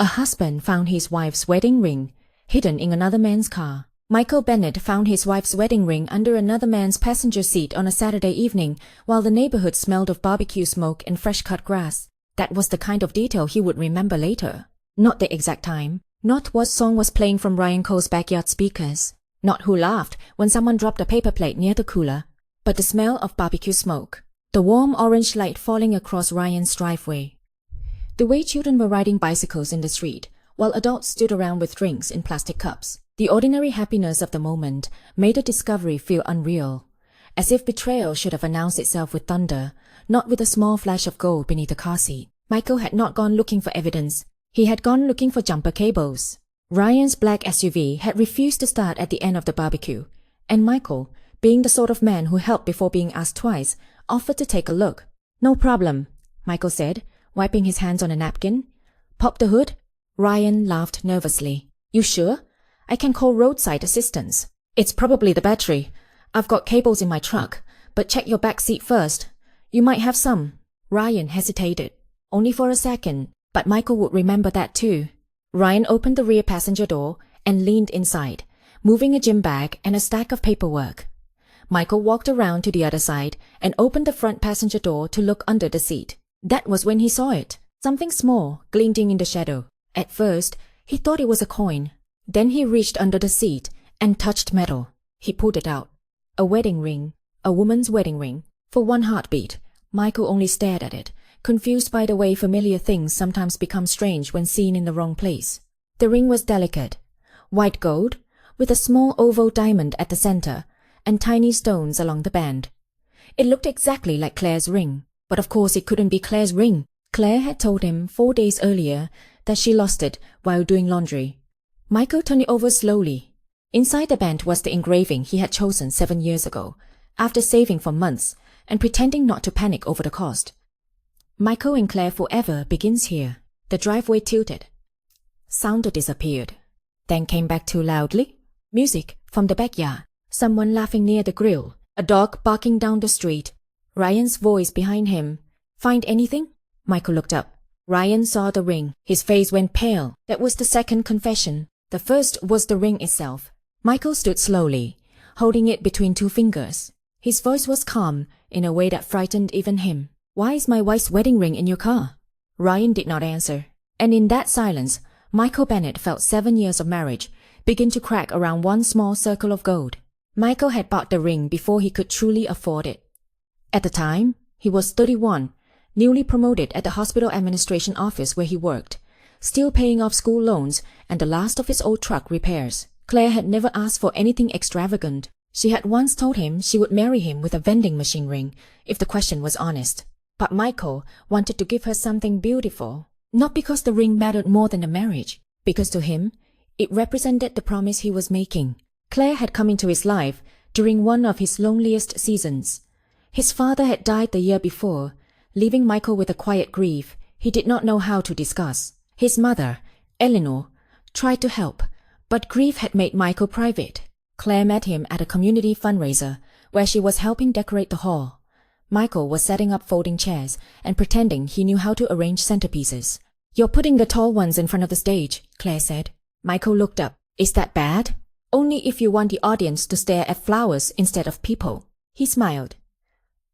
A husband found his wife's wedding ring hidden in another man's car. Michael Bennett found his wife's wedding ring under another man's passenger seat on a Saturday evening while the neighborhood smelled of barbecue smoke and fresh-cut grass. That was the kind of detail he would remember later. Not the exact time, not what song was playing from Ryan Cole's backyard speakers, not who laughed when someone dropped a paper plate near the cooler, but the smell of barbecue smoke, the warm orange light falling across Ryan's driveway. The way children were riding bicycles in the street, while adults stood around with drinks in plastic cups. The ordinary happiness of the moment made the discovery feel unreal, as if betrayal should have announced itself with thunder, not with a small flash of gold beneath the car seat. Michael had not gone looking for evidence. He had gone looking for jumper cables. Ryan's black SUV had refused to start at the end of the barbecue, and Michael, being the sort of man who helped before being asked twice, offered to take a look. "No problem," Michael said, wiping his hands on a napkin. "Pop the hood?" Ryan laughed nervously. "You sure? I can call roadside assistance. It's probably the battery. I've got cables in my truck, but check your back seat first. You might have some." Ryan hesitated, only for a second, but Michael would remember that too. Ryan opened the rear passenger door and leaned inside, moving a gym bag and a stack of paperwork. Michael walked around to the other side and opened the front passenger door to look under the seat. That was when he saw it, something small, glinting in the shadow. At first, he thought it was a coin. Then he reached under the seat and touched metal. He pulled it out. A wedding ring. A woman's wedding ring. For one heartbeat, Michael only stared at it, confused by the way familiar things sometimes become strange when seen in the wrong place. The ring was delicate. White gold, with a small oval diamond at the center, and tiny stones along the band. It looked exactly like Claire's ring, but of course it couldn't be Claire's ring. Claire had told him 4 days earlier that she lost it while doing laundry. Michael turned it over slowly. Inside the band was the engraving he had chosen 7 years ago, after saving for months and pretending not to panic over the cost. "Michael and Claire forever begins here." The driveway tilted. Sound disappeared, then came back too loudly. Music from the backyard. Someone laughing near the grill. A dog barking down the street. Ryan's voice behind him. "Find anything?" Michael looked up. Ryan saw the ring. His face went pale. That was the second confession. The first was the ring itself. Michael stood slowly, holding it between 2 fingers. His voice was calm in a way that frightened even him. "Why is my wife's wedding ring in your car?" Ryan did not answer. And in that silence, Michael Bennett felt 7 years of marriage begin to crack around one small circle of gold. Michael had bought the ring before he could truly afford it. At the time, he was 31, newly promoted at the hospital administration office where he worked, still paying off school loans and the last of his old truck repairs. Claire had never asked for anything extravagant. She had once told him she would marry him with a vending machine ring, if the question was honest. But Michael wanted to give her something beautiful, not because the ring mattered more than the marriage, because to him, it represented the promise he was making. Claire had come into his life during one of his loneliest seasons. His father had died the year before, leaving Michael with a quiet grief he did not know how to discuss. His mother, Eleanor, tried to help, but grief had made Michael private. Claire met him at a community fundraiser, where she was helping decorate the hall. Michael was setting up folding chairs and pretending he knew how to arrange centerpieces. "You're putting the tall ones in front of the stage," Claire said. Michael looked up. "Is that bad?" "Only if you want the audience to stare at flowers instead of people." He smiled.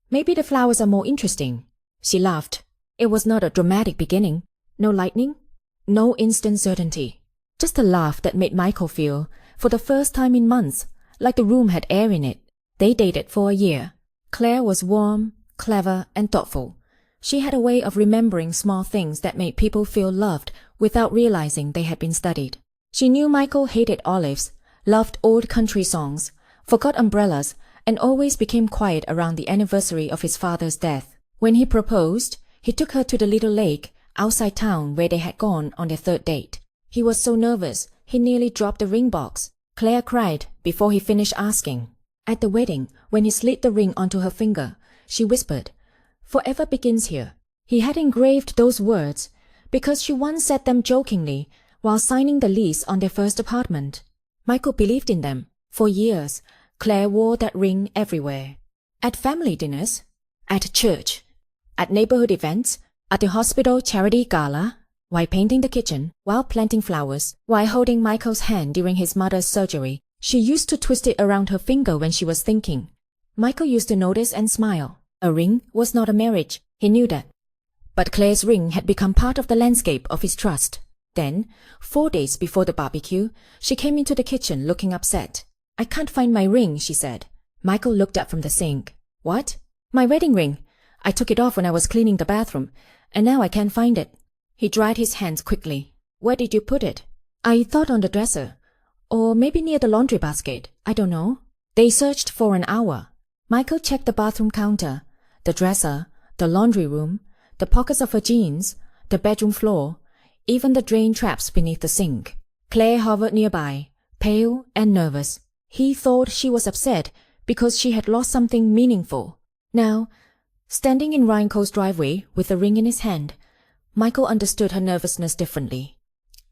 "Maybe the flowers are more interesting." She laughed. It was not a dramatic beginning. No lightning. No instant certainty. Just a laugh that made Michael feel, for the first time in months, like the room had air in it. They dated for a year. Claire was warm, clever, and thoughtful. She had a way of remembering small things that made people feel loved without realizing they had been studied. She knew Michael hated olives, loved old country songs, forgot umbrellas, and always became quiet around the anniversary of his father's death. When he proposed, he took her to the little lake outside town where they had gone on their 3rd date. He was so nervous, he nearly dropped the ring box. Claire cried before he finished asking. At the wedding, when he slid the ring onto her finger, she whispered, "Forever begins here." He had engraved those words because she once said them jokingly while signing the lease on their first apartment. Michael believed in them. For years, Claire wore that ring everywhere. At family dinners, at church, at neighborhood events, at the hospital charity gala. while painting the kitchen, while planting flowers, while holding Michael's hand during his mother's surgery. She used to twist it around her finger when she was thinking. Michael used to notice and smile. A ring was not a marriage. He knew that. But Claire's ring had become part of the landscape of his trust. Then, 4 days before the barbecue, she came into the kitchen looking upset. "I can't find my ring," she said. Michael looked up from the sink. "What?" "My wedding ring. I took it off when I was cleaning the bathroom, and now I can't find it." He dried his hands quickly. "Where did you put it?" "I thought on the dresser. Or maybe near the laundry basket. I don't know." They searched for an hour. Michael checked the bathroom counter, the dresser, the laundry room, the pockets of her jeans, the bedroom floor, even the drain traps beneath the sink. Claire hovered nearby, pale and nervous. He thought she was upset because she had lost something meaningful. Now, standing in Ryan Cole's driveway with the ring in his hand, Michael understood her nervousness differently.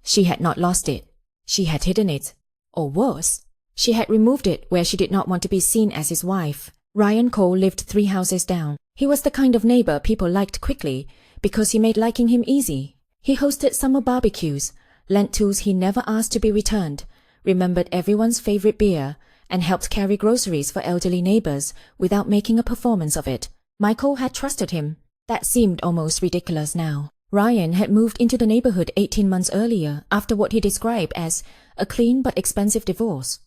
She had not lost it. She had hidden it. Or worse, she had removed it where she did not want to be seen as his wife. Ryan Cole lived 3 houses down. He was the kind of neighbor people liked quickly because he made liking him easy. He hosted summer barbecues, lent tools he never asked to be returned, remembered everyone's favorite beer, and helped carry groceries for elderly neighbors without making a performance of it. Michael had trusted him. That seemed almost ridiculous now. Ryan had moved into the neighborhood 18 months earlier after what he described as a clean but expensive divorce.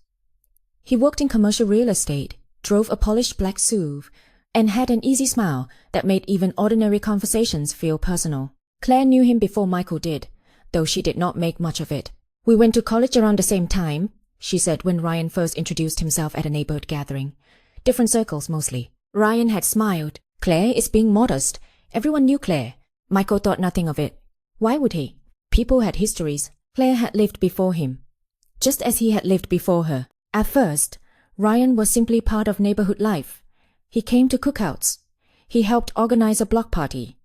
He worked in commercial real estate, drove a polished black SUV, and had an easy smile that made even ordinary conversations feel personal. Claire knew him before Michael did, though she did not make much of it. "We went to college around the same time," she said when Ryan first introduced himself at a neighborhood gathering. "Different circles mostly." Ryan had smiled. Claire is being modest. Everyone knew Claire. Michael thought nothing of it. Why would he? People had histories. Claire had lived before him, just as he had lived before her. At first, Ryan was simply part of neighborhood life. He came to cookouts. He helped organize a block party.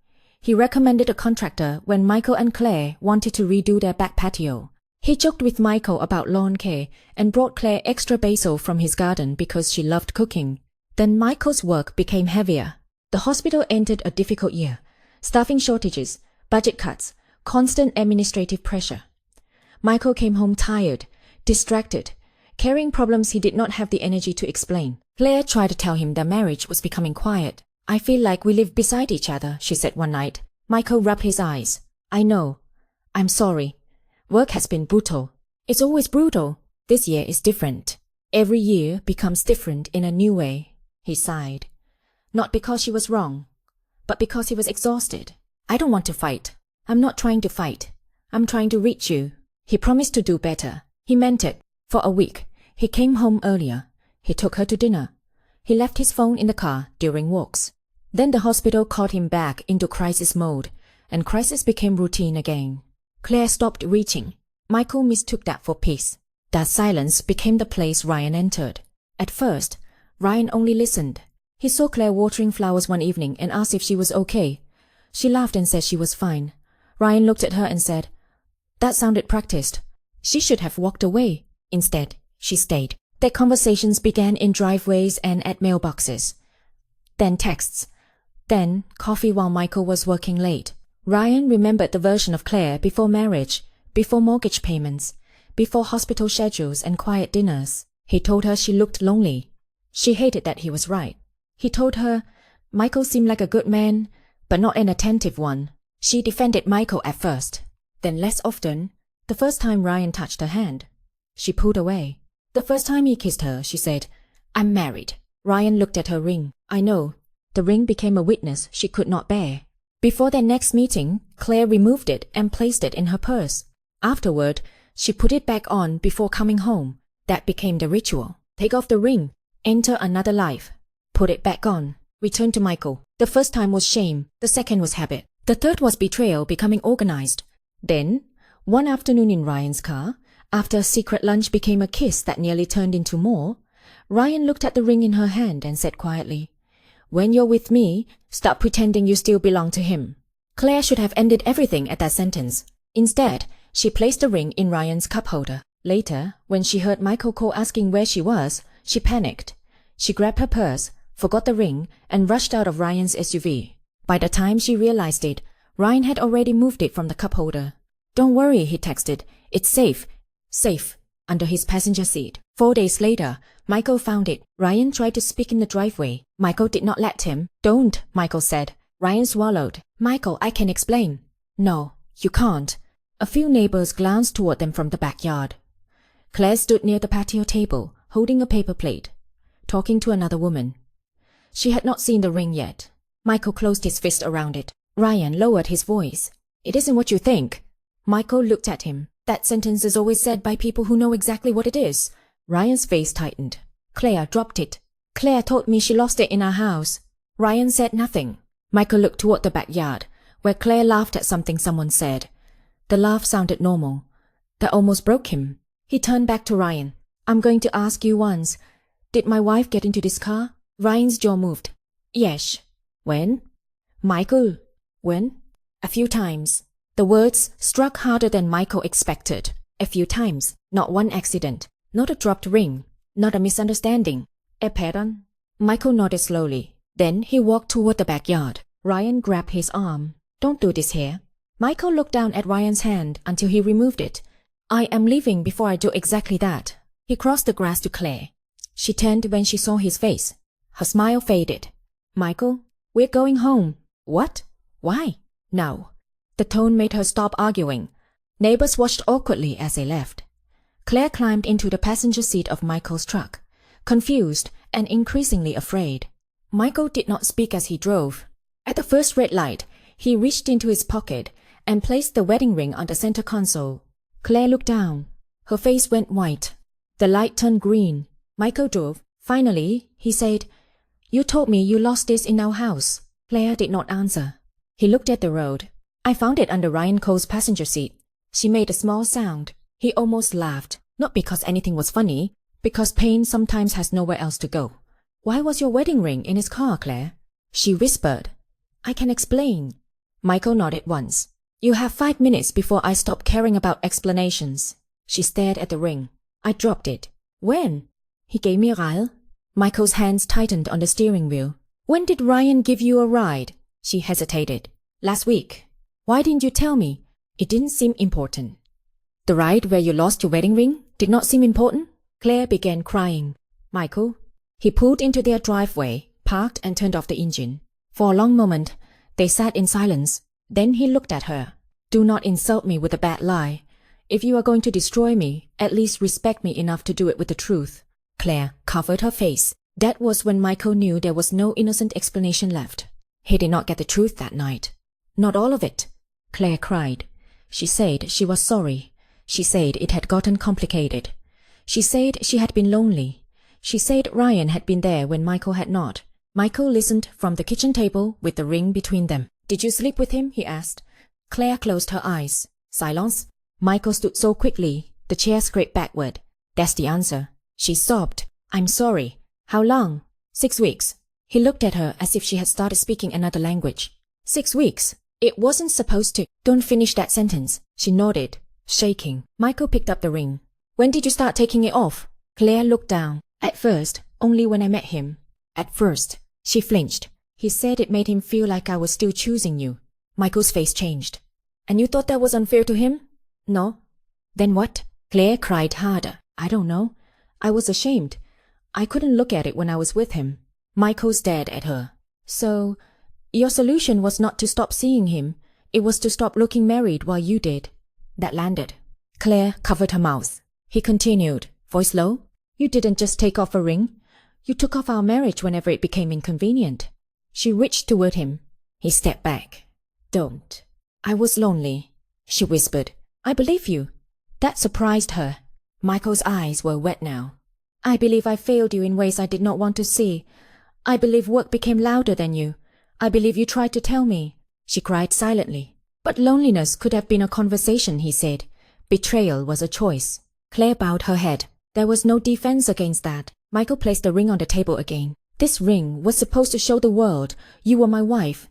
He recommended a contractor when Michael and Claire wanted to redo their back patio. He joked with Michael about lawn care and brought Claire extra basil from his garden because she loved cooking. Then Michael's work became heavier. The hospital entered a difficult year. Staffing shortages, budget cuts, constant administrative pressure. Michael came home tired, distracted, carrying problems he did not have the energy to explain. Claire tried to tell him their marriage was becoming quiet. "I feel like we live beside each other," she said one night. Michael rubbed his eyes. "I know. I'm sorry. Work has been brutal." "It's always brutal. This year is different. Every year becomes different in a new way." He sighed. Not because she was wrong, but because he was exhausted. "I don't want to fight. I'm not trying to fight. I'm trying to reach you." He promised to do better. He meant it. For a week, he came home earlier. He took her to dinner. He left his phone in the car during walks. Then the hospital caught him back into crisis mode, and crisis became routine again. Claire stopped reaching. Michael mistook that for peace. That silence became the place Ryan entered. At first, Ryan only listened. He saw Claire watering flowers one evening and asked if she was okay. She laughed and said she was fine. Ryan looked at her and said, "That sounded practiced." She should have walked away. Instead, she stayed. Their conversations began in driveways and at mailboxes. Then texts. Then coffee while Michael was working late. Ryan remembered the version of Claire before marriage, before mortgage payments, before hospital schedules and quiet dinners. He told her she looked lonely. She hated that he was right. He told her Michael seemed like a good man, but not an attentive one. She defended Michael at first. Then less often, the first time Ryan touched her hand. She pulled away. The first time he kissed her, she said, "I'm married." Ryan looked at her ring. "I know." The ring became a witness she could not bear. Before their next meeting, Claire removed it and placed it in her purse. Afterward, she put it back on before coming home. That became the ritual. Take off the ring. Enter another life. Put it back on. Return to Michael. The first time was shame. The second was habit. The third was betrayal becoming organized. Then, one afternoon in Ryan's car, after a secret lunch became a kiss that nearly turned into more, Ryan looked at the ring in her hand and said quietly, "When you're with me, stop pretending you still belong to him." Claire should have ended everything at that sentence. Instead, she placed the ring in Ryan's cup holder. Later, when she heard Michael Cole asking where she was, she panicked. She grabbed her purse, forgot the ring, and rushed out of Ryan's SUV. By the time she realized it, Ryan had already moved it from the cup holder. Don't worry, he texted. It's safe. Safe. Under his passenger seat. 4 days later, Michael found it. Ryan tried to speak in the driveway. Michael did not let him. Don't, Michael said. Ryan swallowed. Michael, I can explain. No, you can't. A few neighbors glanced toward them from the backyard. Claire stood near the patio table, holding a paper plate, talking to another woman. She had not seen the ring yet. Michael closed his fist around it. Ryan lowered his voice. It isn't what you think. Michael looked at him. That sentence is always said by people who know exactly what it is. Ryan's face tightened. Claire dropped it. Claire told me she lost it in our house. Ryan said nothing. Michael looked toward the backyard, where Claire laughed at something someone said. The laugh sounded normal. That almost broke him. He turned back to Ryan. I'm going to ask you once. Did my wife get into this car? Ryan's jaw moved. Yes. When? Michael. When? A few times. The words struck harder than Michael expected. A few times. Not one accident. Not a dropped ring. Not a misunderstanding. A pattern. Michael nodded slowly. Then he walked toward the backyard. Ryan grabbed his arm. Don't do this here. Michael looked down at Ryan's hand until he removed it. I am leaving before I do exactly that. He crossed the grass to Claire. She turned when she saw his face. Her smile faded. Michael, we're going home. What? Why? No. The tone made her stop arguing. Neighbors watched awkwardly as they left. Claire climbed into the passenger seat of Michael's truck, confused and increasingly afraid. Michael did not speak as he drove. At the first red light, he reached into his pocket and placed the wedding ring on the center console. Claire looked down. Her face went white. The light turned green. Michael drove. Finally, he said, You told me you lost this in our house. Claire did not answer. He looked at the road. I found it under Ryan Cole's passenger seat. She made a small sound. He almost laughed, not because anything was funny, because pain sometimes has nowhere else to go. Why was your wedding ring in his car, Claire? She whispered. I can explain. Michael nodded once. You have 5 minutes before I stop caring about explanations. She stared at the ring. I dropped it. When? He gave me a ride. Michael's hands tightened on the steering wheel. When did Ryan give you a ride? She hesitated. Last week. Why didn't you tell me? It didn't seem important. The ride where you lost your wedding ring did not seem important? Claire began crying. Michael. He pulled into their driveway, parked and turned off the engine. For a long moment, they sat in silence. Then he looked at her. Do not insult me with a bad lie. If you are going to destroy me, at least respect me enough to do it with the truth. Claire covered her face. That was when Michael knew there was no innocent explanation left. He did not get the truth that night. Not all of it. Claire cried. She said she was sorry. She said it had gotten complicated. She said she had been lonely. She said Ryan had been there when Michael had not. Michael listened from the kitchen table with the ring between them. Did you sleep with him? He asked. Claire closed her eyes. Silence. Michael stood so quickly, the chair scraped backward. That's the answer. She sobbed. I'm sorry. How long? 6 weeks. He looked at her as if she had started speaking another language. 6 weeks. It wasn't supposed to. Don't finish that sentence. She nodded, shaking. Michael picked up the ring. When did you start taking it off? Claire looked down. At first, only when I met him. At first. She flinched. He said it made him feel like I was still choosing you. Michael's face changed. And you thought that was unfair to him? No. Then what? Claire cried harder. I don't know. I was ashamed. I couldn't look at it when I was with him. Michael stared at her. So, your solution was not to stop seeing him. It was to stop looking married while you did. That landed. Claire covered her mouth. He continued, voice low. You didn't just take off a ring. You took off our marriage whenever it became inconvenient. She reached toward him. He stepped back. Don't. I was lonely, she whispered. I believe you. That surprised her. Michael's eyes were wet now. I believe I failed you in ways I did not want to see. I believe work became louder than you. I believe you tried to tell me. She cried silently. But loneliness could have been a conversation, he said. Betrayal was a choice. Claire bowed her head. There was no defense against that. Michael placed the ring on the table again. This ring was supposed to show the world you were my wife.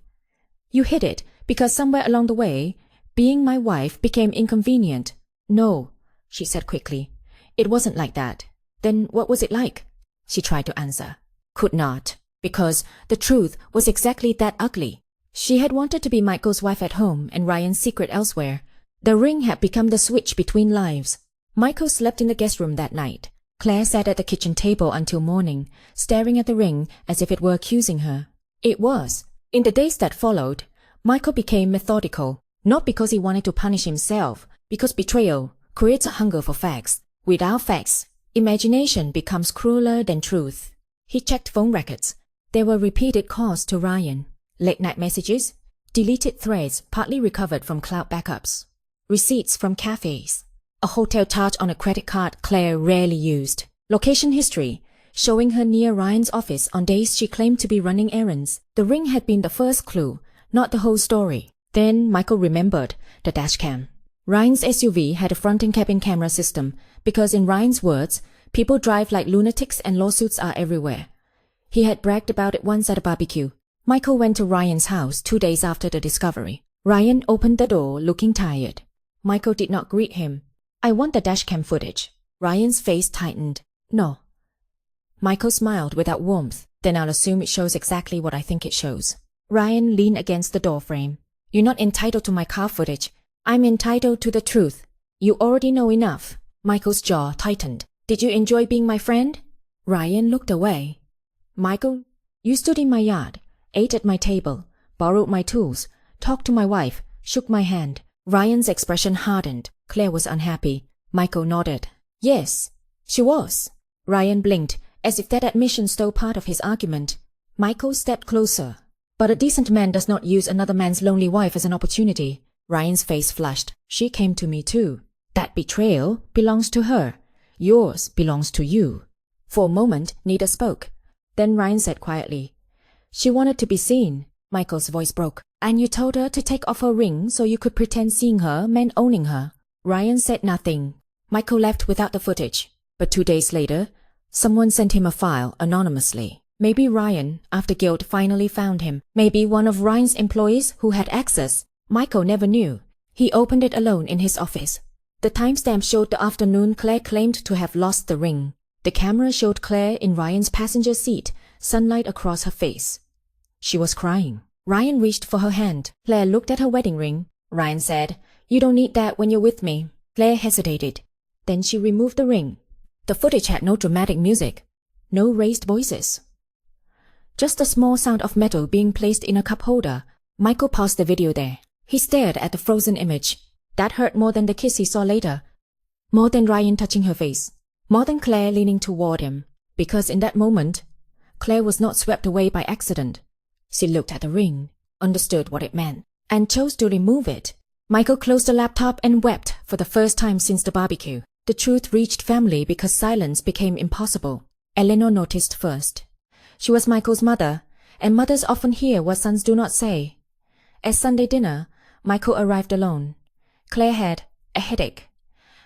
You hid it because somewhere along the way, being my wife became inconvenient. No, she said quickly. It wasn't like that. Then what was it like? She tried to answer. Could not, because the truth was exactly that ugly. She had wanted to be Michael's wife at home and Ryan's secret elsewhere. The ring had become the switch between lives. Michael slept in the guest room that night. Claire sat at the kitchen table until morning, staring at the ring as if it were accusing her. It was. In the days that followed, Michael became methodical, not because he wanted to punish himself, because betrayal creates a hunger for facts. Without facts, imagination becomes crueler than truth. He checked phone records. There were repeated calls to Ryan, late-night messages, deleted threads partly recovered from cloud backups, receipts from cafes, a hotel charge on a credit card Claire rarely used, location history, showing her near Ryan's office on days she claimed to be running errands. The ring had been the first clue, not the whole story. Then Michael remembered the dashcam. Ryan's SUV had a front and cabin camera system because, in Ryan's words, people drive like lunatics and lawsuits are everywhere. He had bragged about it once at a barbecue. Michael went to Ryan's house 2 days after the discovery. Ryan opened the door looking tired. Michael did not greet him. "I want the dashcam footage." Ryan's face tightened. "No." Michael smiled without warmth. "Then I'll assume it shows exactly what I think it shows." Ryan leaned against the doorframe. "You're not entitled to my car footage. I'm entitled to the truth. You already know enough." Michael's jaw tightened. "Did you enjoy being my friend?" Ryan looked away. "Michael, you stood in my yard, ate at my table, borrowed my tools, talked to my wife, shook my hand." Ryan's expression hardened. Claire was unhappy. Michael nodded. "Yes, she was." Ryan blinked, as if that admission stole part of his argument. Michael stepped closer. "But a decent man does not use another man's lonely wife as an opportunity." Ryan's face flushed. "She came to me too. That betrayal belongs to her. Yours belongs to you." For a moment, neither spoke. Then Ryan said quietly, "She wanted to be seen." Michael's voice broke. "And you told her to take off her ring so you could pretend seeing her meant owning her." Ryan said nothing. Michael left without the footage. But 2 days later, someone sent him a file anonymously. Maybe Ryan, after guilt, finally found him. Maybe one of Ryan's employees who had access. Michael never knew. He opened it alone in his office. The timestamp showed the afternoon Claire claimed to have lost the ring. The camera showed Claire in Ryan's passenger seat, sunlight across her face. She was crying. Ryan reached for her hand. Claire looked at her wedding ring. Ryan said, "You don't need that when you're with me." Claire hesitated. Then she removed the ring. The footage had no dramatic music, no raised voices. Just the small sound of metal being placed in a cup holder. Michael paused the video there. He stared at the frozen image. That hurt more than the kiss he saw later. More than Ryan touching her face. More than Claire leaning toward him. Because in that moment, Claire was not swept away by accident. She looked at the ring, understood what it meant, and chose to remove it. Michael closed the laptop and wept for the first time since the barbecue. The truth reached family because silence became impossible. Eleanor noticed first. She was Michael's mother, and mothers often hear what sons do not say. At Sunday dinner, Michael arrived alone. Claire had a headache.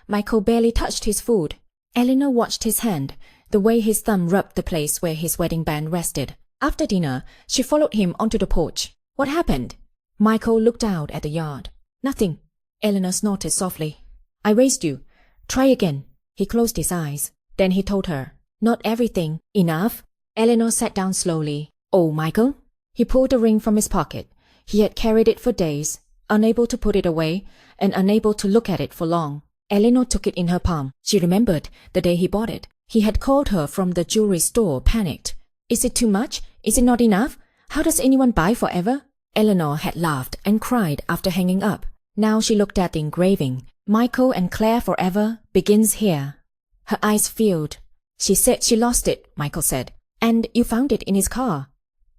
Michael barely touched his food. Eleanor watched his hand, the way his thumb rubbed the place where his wedding band rested. After dinner, she followed him onto the porch. "What happened?" Michael looked out at the yard. "Nothing." Eleanor snorted softly. "I raised you. Try again." He closed his eyes. Then he told her, "Not everything. Enough." Eleanor sat down slowly. "Oh, Michael." He pulled the ring from his pocket. He had carried it for days, unable to put it away and unable to look at it for long. Eleanor took it in her palm. She remembered the day he bought it. He had called her from the jewelry store, panicked. "Is it too much? Is it not enough? How does anyone buy forever?" Eleanor had laughed and cried after hanging up. Now she looked at the engraving. "Michael and Claire forever begins here." Her eyes filled. "She said she lost it," Michael said. "And you found it in his car."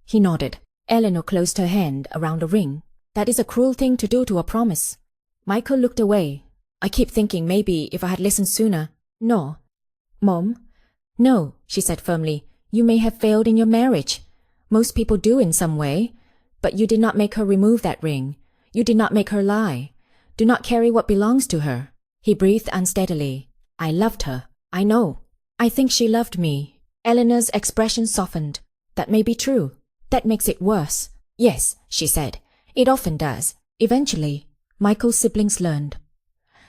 He nodded. Eleanor closed her hand around the ring. "That is a cruel thing to do to a promise." Michael looked away. "I keep thinking maybe if I had listened sooner." "No." "Mom?" "No," she said firmly. "You may have failed in your marriage. Most people do in some way. But you did not make her remove that ring. You did not make her lie. Do not carry what belongs to her." He breathed unsteadily. "I loved her. I know. I think she loved me." Eleanor's expression softened. "That may be true. That makes it worse." "Yes," she said. "It often does. Eventually." Michael's siblings learned.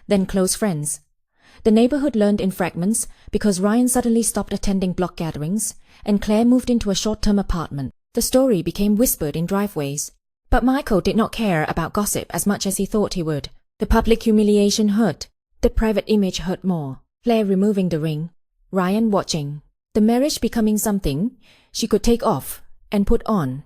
Then close friends. The neighborhood learned in fragments because Ryan suddenly stopped attending block gatherings and Claire moved into a short-term apartment. The story became whispered in driveways. But Michael did not care about gossip as much as he thought he would. The public humiliation hurt. The private image hurt more. Claire removing the ring. Ryan watching. The marriage becoming something she could take off and put on,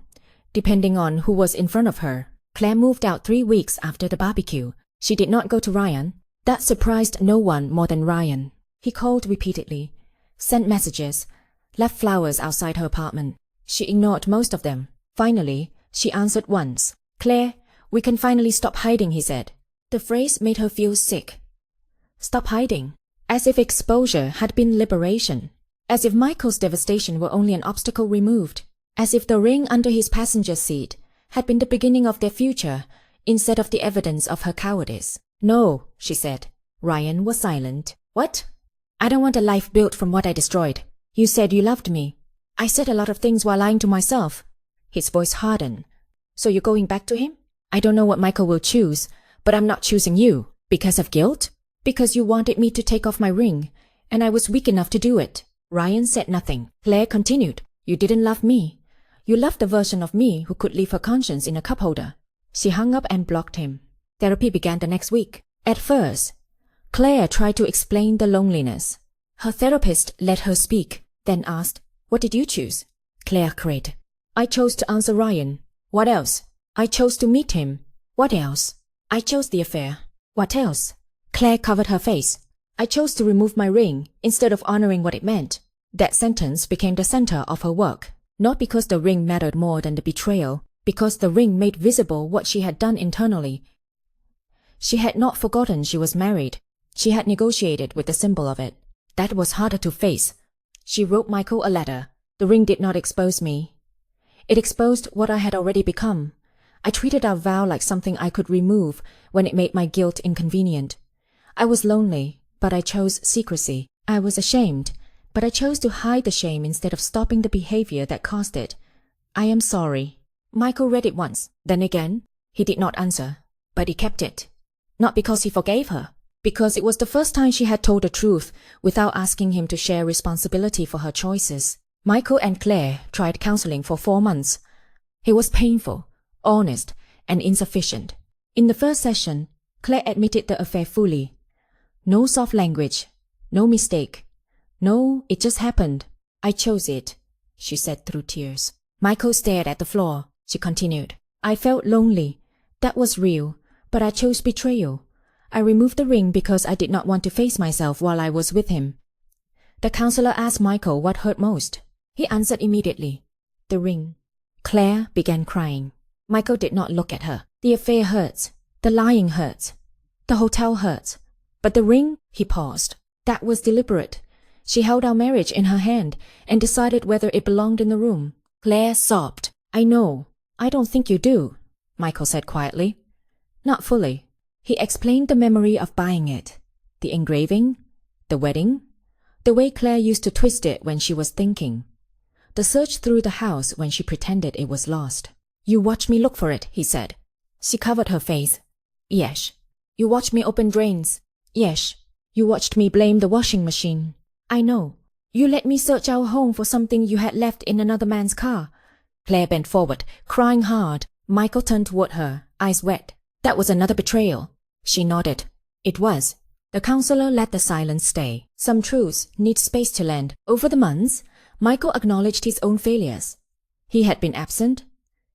depending on who was in front of her. Claire moved out 3 weeks after the barbecue. She did not go to Ryan. That surprised no one more than Ryan. He called repeatedly, sent messages, left flowers outside her apartment. She ignored most of them. Finally, she answered once. "Claire, we can finally stop hiding," he said. The phrase made her feel sick. Stop hiding. As if exposure had been liberation. As if Michael's devastation were only an obstacle removed. As if the ring under his passenger seat had been the beginning of their future instead of the evidence of her cowardice. "No," she said. Ryan was silent. "What?" "I don't want a life built from what I destroyed. You said you loved me." "I said a lot of things while lying to myself." His voice hardened. "So you're going back to him?" "I don't know what Michael will choose, but I'm not choosing you. Because of guilt? Because you wanted me to take off my ring, and I was weak enough to do it." Ryan said nothing. Claire continued. "You didn't love me. You loved the version of me who could leave her conscience in a cup holder." She hung up and blocked him. Therapy began the next week. At first, Claire tried to explain the loneliness. Her therapist let her speak, then asked, "What did you choose?" Claire cried, "I chose to answer Ryan." "What else?" "I chose to meet him." "What else?" "I chose the affair." "What else?" Claire covered her face. "I chose to remove my ring instead of honoring what it meant." That sentence became the center of her work. Not because the ring mattered more than the betrayal, because the ring made visible what she had done internally. She had not forgotten she was married. She had negotiated with the symbol of it. That was harder to face. She wrote Michael a letter. "The ring did not expose me. It exposed what I had already become. I treated our vow like something I could remove when it made my guilt inconvenient. I was lonely, but I chose secrecy. I was ashamed, but I chose to hide the shame instead of stopping the behavior that caused it. I am sorry." Michael read it once. Then again, he did not answer. But he kept it. Not because he forgave her. Because it was the first time she had told the truth without asking him to share responsibility for her choices. Michael and Claire tried counseling for 4 months. It was painful, honest, and insufficient. In the first session, Claire admitted the affair fully. No soft language, no mistake. "No, it just happened. I chose it," she said through tears. Michael stared at the floor. She continued, "I felt lonely. That was real, but I chose betrayal. I removed the ring because I did not want to face myself while I was with him." The counselor asked Michael what hurt most. He answered immediately, "The ring." Claire began crying. Michael did not look at her. "The affair hurts. The lying hurts. The hotel hurts. But the ring?" He paused. "That was deliberate. She held our marriage in her hand and decided whether it belonged in the room." Claire sobbed. "I know. I don't think you do," Michael said quietly. "Not fully." He explained the memory of buying it. The engraving. The wedding. The way Claire used to twist it when she was thinking. The search through the house when she pretended it was lost. "You watched me look for it," he said. She covered her face. "Yes." "You watched me open drains." "Yes." "You watched me blame the washing machine." "I know." "You let me search our home for something you had left in another man's car." Claire bent forward, crying hard. Michael turned toward her, eyes wet. "That was another betrayal." She nodded. "It was." The counselor let the silence stay. Some truths need space to land. Over the months, Michael acknowledged his own failures. He had been absent.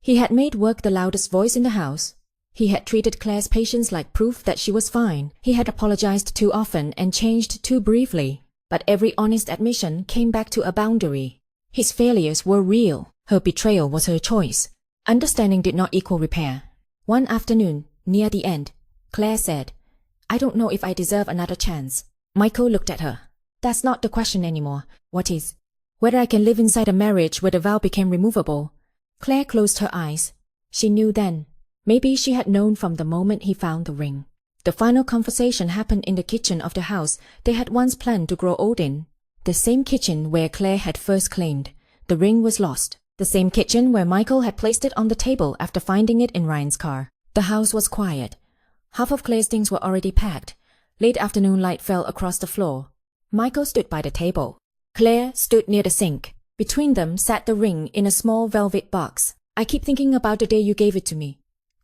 He had made work the loudest voice in the house. He had treated Claire's patience like proof that she was fine. He had apologized too often and changed too briefly. But every honest admission came back to a boundary. His failures were real. Her betrayal was her choice. Understanding did not equal repair. One afternoon, near the end, Claire said, "I don't know if I deserve another chance." Michael looked at her. "That's not the question anymore. What is? Whether I can live inside a marriage where the vow became removable." Claire closed her eyes. She knew then. Maybe she had known from the moment he found the ring. The final conversation happened in the kitchen of the house they had once planned to grow old in. The same kitchen where Claire had first claimed the ring was lost. The same kitchen where Michael had placed it on the table after finding it in Ryan's car. The house was quiet. Half of Claire's things were already packed. Late afternoon light fell across the floor. Michael stood by the table. Claire stood near the sink. Between them sat the ring in a small velvet box. "I keep thinking about the day you gave it to me,"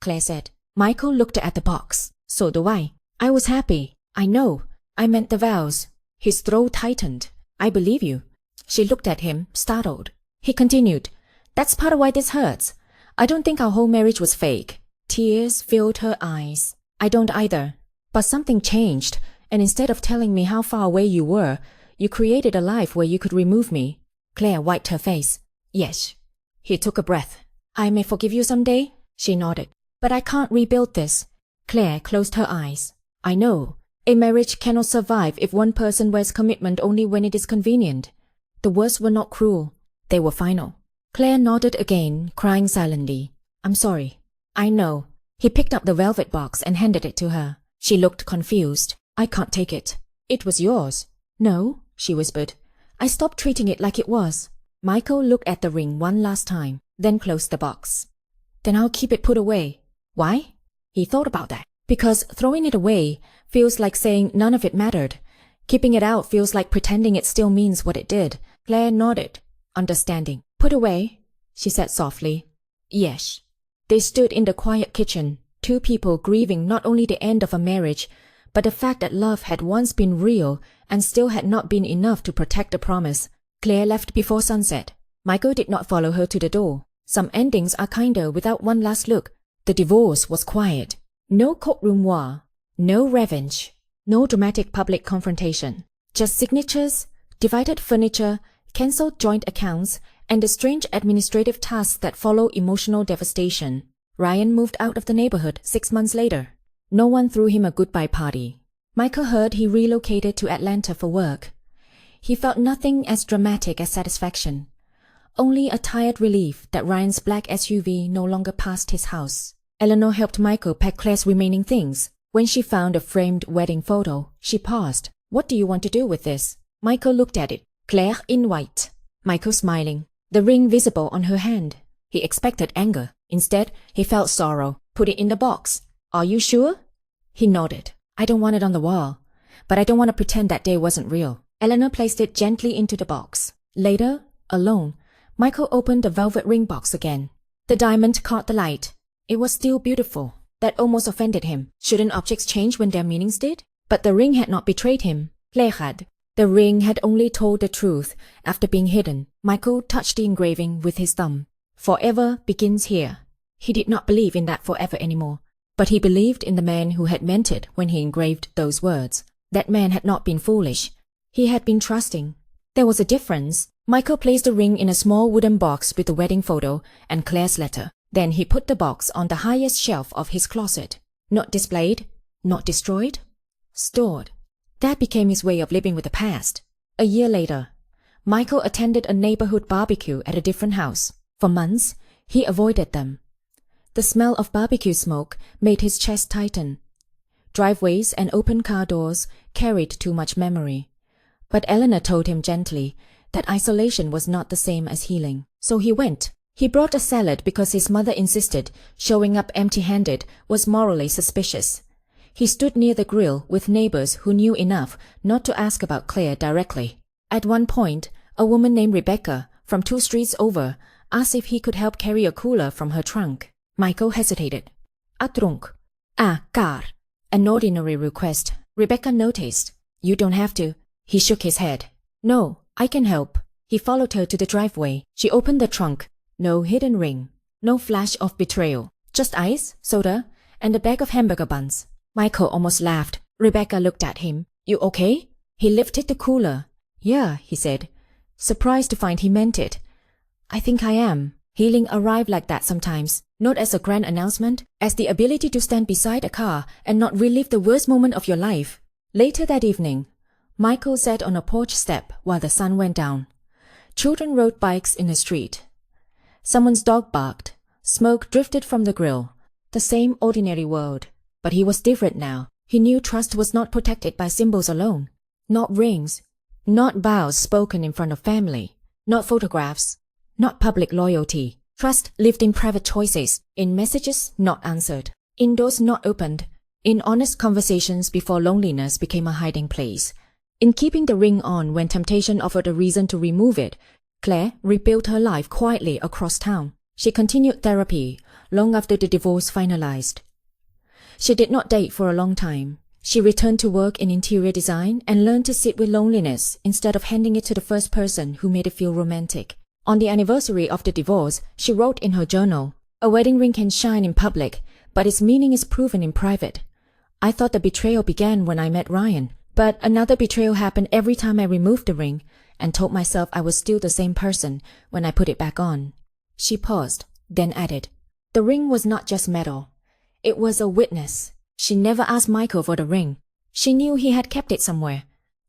Claire said. Michael looked at the box. So do I. I was happy. I know. I meant the vows. His throat tightened. I believe you. She looked at him, startled. He continued, That's part of why this hurts. I don't think our whole marriage was fake. Tears filled her eyes. I don't either. But something changed, and instead of telling me how far away you were, you created a life where you could remove me. Claire wiped her face. Yes. He took a breath. I may forgive you someday? She nodded. But I can't rebuild this. Claire closed her eyes. I know. A marriage cannot survive if one person wears commitment only when it is convenient. The words were not cruel. They were final. Claire nodded again, crying silently. I'm sorry. I know. He picked up the velvet box and handed it to her. She looked confused. I can't take it. It was yours. No, she whispered. I stopped treating it like it was. Michael looked at the ring one last time, then closed the box. Then I'll keep it put away. Why? He thought about that. Because throwing it away feels like saying none of it mattered. Keeping it out feels like pretending it still means what it did. Claire nodded, understanding. Put away, she said softly. Yes. They stood in the quiet kitchen, two people grieving not only the end of a marriage, but the fact that love had once been real and still had not been enough to protect the promise. Claire left before sunset. Michael did not follow her to the door. Some endings are kinder without one last look. The divorce was quiet. No courtroom war. No revenge. No dramatic public confrontation. Just signatures, divided furniture, cancelled joint accounts, and the strange administrative tasks that follow emotional devastation. Ryan moved out of the neighborhood 6 months later. No one threw him a goodbye party. Michael heard he relocated to Atlanta for work. He felt nothing as dramatic as satisfaction. Only a tired relief that Ryan's black SUV no longer passed his house. Eleanor helped Michael pack Claire's remaining things. When she found a framed wedding photo, she paused. What do you want to do with this? Michael looked at it. Claire in white. Michael smiling. The ring visible on her hand. He expected anger. Instead, he felt sorrow. Put it in the box. Are you sure? He nodded. I don't want it on the wall. But I don't want to pretend that day wasn't real. Eleanor placed it gently into the box. Later, alone, Michael opened the velvet ring box again. The diamond caught the light. It was still beautiful. That almost offended him. Shouldn't objects change when their meanings did? But the ring had not betrayed him. Claire had. The ring had only told the truth after being hidden. Michael touched the engraving with his thumb. Forever begins here. He did not believe in that forever anymore. But he believed in the man who had meant it when he engraved those words. That man had not been foolish. He had been trusting. There was a difference. Michael placed the ring in a small wooden box with the wedding photo and Claire's letter. Then he put the box on the highest shelf of his closet. Not displayed, not destroyed, stored. That became his way of living with the past. A year later, Michael attended a neighborhood barbecue at a different house. For months, he avoided them. The smell of barbecue smoke made his chest tighten. Driveways and open car doors carried too much memory. But Eleanor told him gently that isolation was not the same as healing. So he went. He brought a salad because his mother insisted showing up empty-handed was morally suspicious. He stood near the grill with neighbors who knew enough not to ask about Claire directly. At one point, a woman named Rebecca, from 2 streets over, asked if he could help carry a cooler from her trunk. Michael hesitated. A trunk. Car. An ordinary request. Rebecca noticed. You don't have to. He shook his head. No, I can help. He followed her to the driveway. She opened the trunk. No hidden ring. No flash of betrayal. Just ice, soda, and a bag of hamburger buns. Michael almost laughed. Rebecca looked at him. You okay? He lifted the cooler. Yeah, he said, surprised to find he meant it. I think I am. Healing arrived like that sometimes. Not as a grand announcement, as the ability to stand beside a car and not relive the worst moment of your life. Later that evening, Michael sat on a porch step while the sun went down. Children rode bikes in the street. Someone's dog barked. Smoke drifted from the grill. The same ordinary world. But he was different now. He knew trust was not protected by symbols alone. Not rings. Not vows spoken in front of family. Not photographs. Not public loyalty. Trust lived in private choices, in messages not answered, in doors not opened, in honest conversations before loneliness became a hiding place. In keeping the ring on when temptation offered a reason to remove it, Claire rebuilt her life quietly across town. She continued therapy, long after the divorce finalized. She did not date for a long time. She returned to work in interior design and learned to sit with loneliness instead of handing it to the first person who made it feel romantic. On the anniversary of the divorce, she wrote in her journal, "A wedding ring can shine in public, but its meaning is proven in private. I thought the betrayal began when I met Ryan, but another betrayal happened every time I removed the ring and told myself I was still the same person when I put it back on." She paused, then added, "The ring was not just metal. It was a witness." She never asked Michael for the ring. She knew he had kept it somewhere.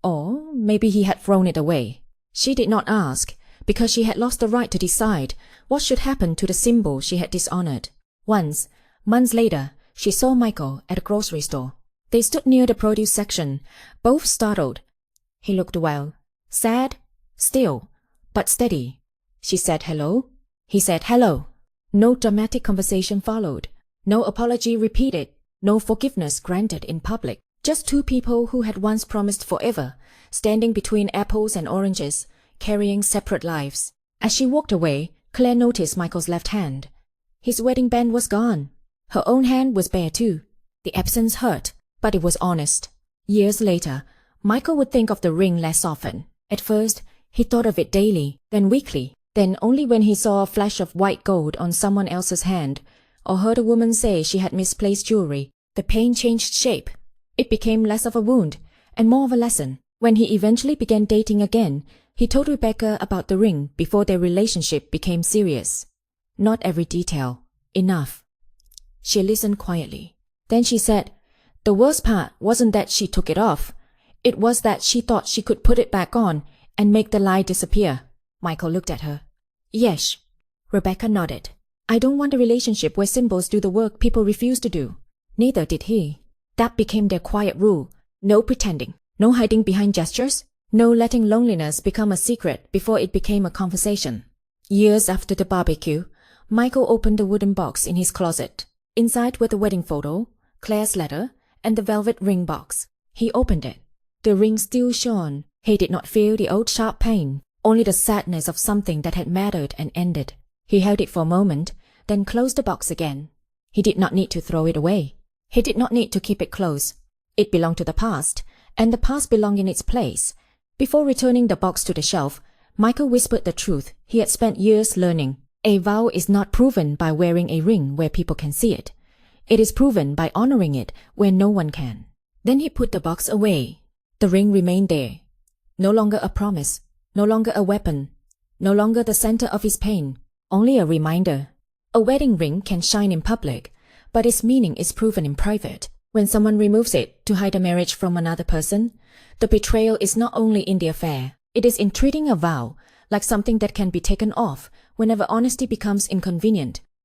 Or maybe he had thrown it away. She did not ask, because she had lost the right to decide what should happen to the symbol she had dishonored. Once, months later, she saw Michael at a grocery store. They stood near the produce section, both startled. He looked well, sad, still, but steady. She said hello. He said hello. No dramatic conversation followed. No apology repeated. No forgiveness granted in public. Just two people who had once promised forever, standing between apples and oranges, carrying separate lives. As she walked away, Claire noticed Michael's left hand. His wedding band was gone. Her own hand was bare too. The absence hurt, but it was honest. Years later, Michael would think of the ring less often. At first, he thought of it daily, then weekly, then only when he saw a flash of white gold on someone else's hand, or heard a woman say she had misplaced jewelry. The pain changed shape. It became less of a wound and more of a lesson. When he eventually began dating again, he told Rebecca about the ring before their relationship became serious. Not every detail. Enough. She listened quietly. Then she said, "The worst part wasn't that she took it off. It was that she thought she could put it back on and make the lie disappear." Michael looked at her. "Yes." Rebecca nodded. "I don't want a relationship where symbols do the work people refuse to do." Neither did he. That became their quiet rule. No pretending. No hiding behind gestures. No letting loneliness become a secret before it became a conversation. Years after the barbecue, Michael opened the wooden box in his closet. Inside were the wedding photo, Claire's letter, and the velvet ring box. He opened it. The ring still shone. He did not feel the old sharp pain, only the sadness of something that had mattered and ended. He held it for a moment, then closed the box again. He did not need to throw it away. He did not need to keep it close. It belonged to the past, and the past belonged in its place. Before returning the box to the shelf, Michael whispered the truth he had spent years learning. A vow is not proven by wearing a ring where people can see it. It is proven by honoring it where no one can. Then he put the box away. The ring remained there. No longer a promise, no longer a weapon, no longer the center of his pain, only a reminder. A wedding ring can shine in public, but its meaning is proven in private. When someone removes it to hide a marriage from another person, the betrayal is not only in the affair, it is in treating a vow like something that can be taken off whenever honesty becomes inconvenient